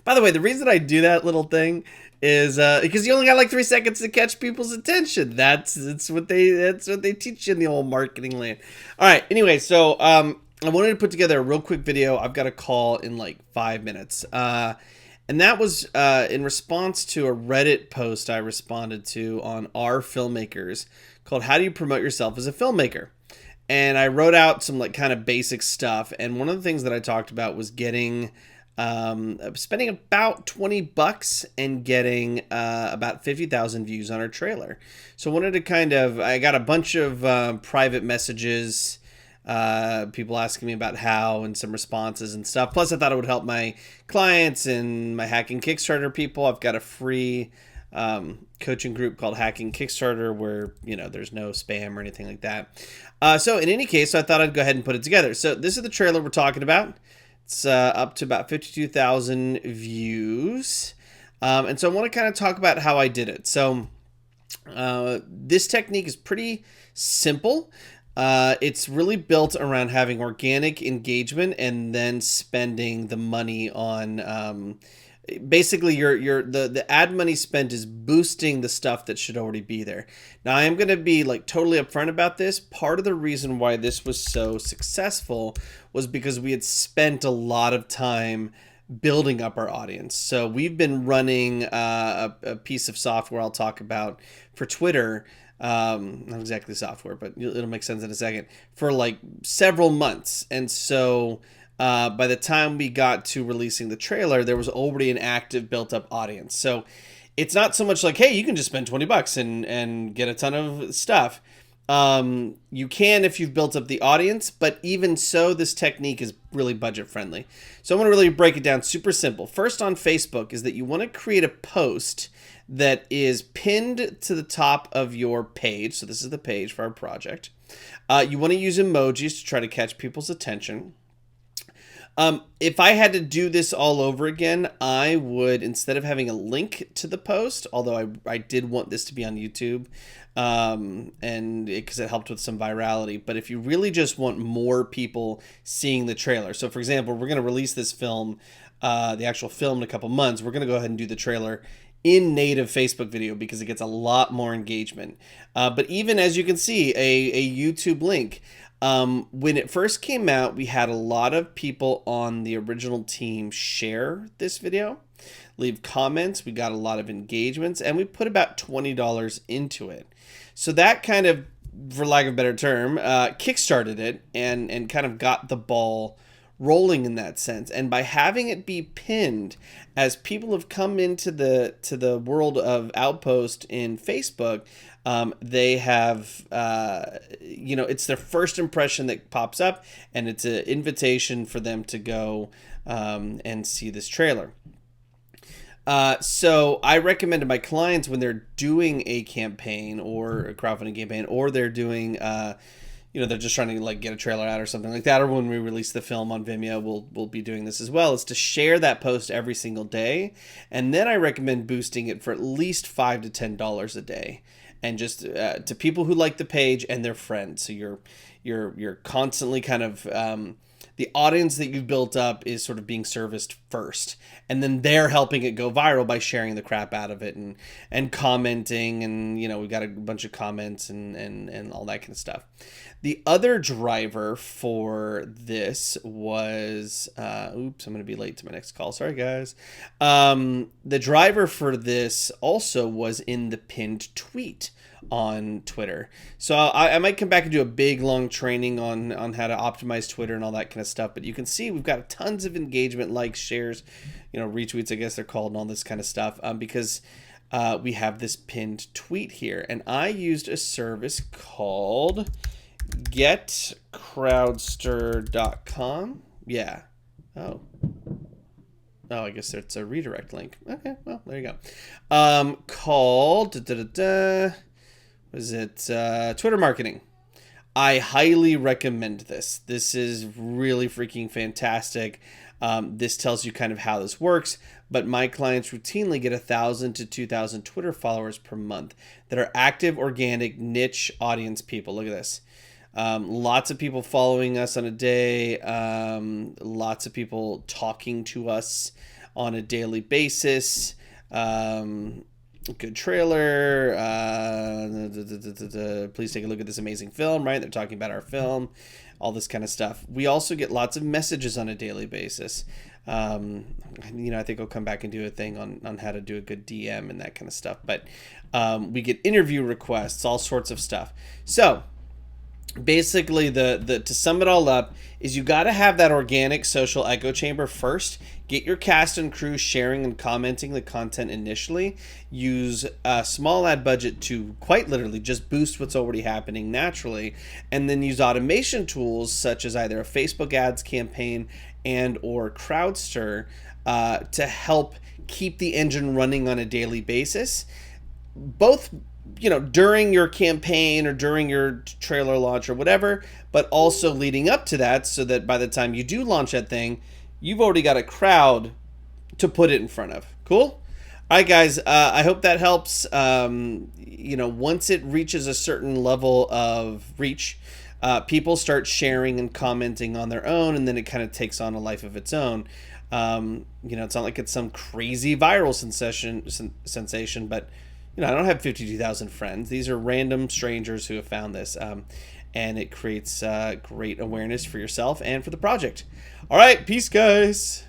By the way, the reason I do that little thing is because you only got like 3 seconds to catch people's attention. That's what they teach you in the old marketing land. All right. Anyway, so I wanted to put together a real quick video. I've got a call in like 5 minutes. And that was in response to a Reddit post I responded to on our filmmakers called "How do you promote yourself as a filmmaker?" And I wrote out some like kind of basic stuff. And one of the things that I talked about was getting spending about $20 and getting about 50,000 views on our trailer. So I wanted to I got a bunch of private messages, people asking me about how and some responses and stuff. Plus, I thought it would help my clients and my Hacking Kickstarter people. I've got a free coaching group called Hacking Kickstarter where, there's no spam or anything like that. So in any case, I thought I'd go ahead and put it together. So this is the trailer we're talking about. It's up to about 52,000 views. And so I want to kind of talk about how I did it. So this technique is pretty simple. It's really built around having organic engagement and then spending the money on basically the ad money spent is boosting the stuff that should already be there. Now I am going to be like totally upfront about this. Part of the reason why this was so successful was because we had spent a lot of time building up our audience. So we've been running a piece of software I'll talk about for Twitter, not exactly software, but it'll make sense in a second, for like several months. And so by the time we got to releasing the trailer, there was already an active built up audience. So it's not so much like, hey, you can just spend $20 and get a ton of stuff. You can if you've built up the audience, but even so, this technique is really budget friendly. So I'm going to really break it down super simple. First on Facebook is that you want to create a post that is pinned to the top of your page. So this is the page for our project. You want to use emojis to try to catch people's attention. If I had to do this all over again, I would, instead of having a link to the post, although I did want this to be on YouTube, and because it helped with some virality, but if you really just want more people seeing the trailer, so for example, we're going to release this film, the actual film in a couple months, we're going to go ahead and do the trailer in native Facebook video because it gets a lot more engagement. But even as you can see, a YouTube link, when it first came out, we had a lot of people on the original team share this video, leave comments. We got a lot of engagements, and we put about $20 into it. So that kind of, for lack of a better term, kickstarted it and kind of got the ball rolling in that sense. And by having it be pinned, as people have come into the world of Outpost in Facebook, they have, it's their first impression that pops up, and it's an invitation for them to go and see this trailer. So I recommend to my clients when they're doing a campaign or a crowdfunding campaign, or they're doing, they're just trying to like get a trailer out or something like that, or when we release the film on Vimeo, we'll be doing this as well, is to share that post every single day. And then I recommend boosting it for at least $5 to $10 a day. And just to people who like the page and their friends. So you're constantly kind of the audience that you've built up is sort of being serviced first, and then they're helping it go viral by sharing the crap out of it and commenting, and we've got a bunch of comments and all that kind of stuff. The other driver for this was oops, I'm going to be late to my next call. Sorry, guys. The driver for this also was in the pinned tweet on Twitter. So I might come back and do a big long training on how to optimize Twitter and all that kind of stuff. But you can see we've got tons of engagement, likes, shares, retweets, I guess they're called, and all this kind of stuff because we have this pinned tweet here. And I used a service called getcrowdster.com. Yeah. Oh, I guess it's a redirect link. Okay, well, there you go. Called was it Twitter marketing. I highly recommend this. This is really freaking fantastic. This tells you kind of how this works, but my clients routinely get 1,000 to 2,000 Twitter followers per month that are active, organic, niche audience people. Look at this. Lots of people following us on a day. Lots of people talking to us on a daily basis. Good trailer. Please take a look at this amazing film, right? They're talking about our film, all this kind of stuff. We also get lots of messages on a daily basis. I think I'll come back and do a thing on how to do a good DM and that kind of stuff. But we get interview requests, all sorts of stuff. So basically, the to sum it all up is you got to have that organic social echo chamber first. Get your cast and crew sharing and commenting the content initially. Use a small ad budget to quite literally just boost what's already happening naturally, and then use automation tools such as either a Facebook ads campaign and or Crowdster to help keep the engine running on a daily basis. Both during your campaign or during your trailer launch or whatever, but also leading up to that, so that by the time you do launch that thing, you've already got a crowd to put it in front of. Cool? All right, guys, I hope that helps. Once it reaches a certain level of reach, people start sharing and commenting on their own, and then it kind of takes on a life of its own. It's not like it's some crazy viral sensation, but I don't have 52,000 friends. These are random strangers who have found this, and it creates great awareness for yourself and for the project. All right, peace, guys.